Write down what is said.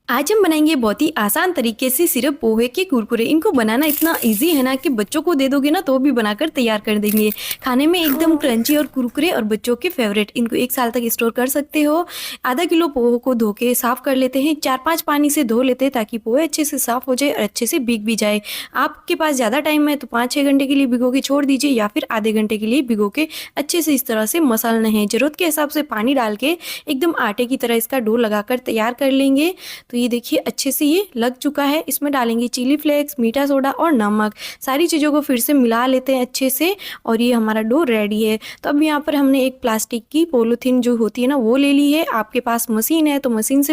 आज हम बनाएंगे बहुत ही आसान तरीके से सिरप पोहे के कुरकुरे। इनको बनाना इतना इजी है ना कि बच्चों को दे दोगे ना तो भी बनाकर तैयार कर देंगे। खाने में एकदम क्रंची और कुरकुरे और बच्चों के फेवरेट। इनको 1 साल तक स्टोर कर सकते हो। आधा किलो पोहे को धो के साफ कर लेते हैं, 4-5 पानी से धो लेते हैं ताकि पोहे अच्छे से साफ हो जाए और अच्छे से भीग भी जाए। आपके पास ज़्यादा टाइम है तो 5-6 घंटे के लिए भिगो के छोड़ दीजिए या फिर आधे घंटे के लिए भिगो के अच्छे से इस तरह से मसलना है। ज़रूरत के हिसाब से पानी डाल के एकदम आटे की तरह इसका डो लगाकर तैयार कर लेंगे। तो ये देखिए अच्छे से ये लग चुका है। इसमें डालेंगे चिली फ्लेक्स, मीठा सोडा और नमक। सारी चीज़ों को फिर से मिला लेते हैं अच्छे से और ये हमारा डो रेडी है। तो अब यहाँ पर हमने एक प्लास्टिक की पॉलीथीन जो होती है ना वो ले ली है। आपके पास मशीन है तो मशीन से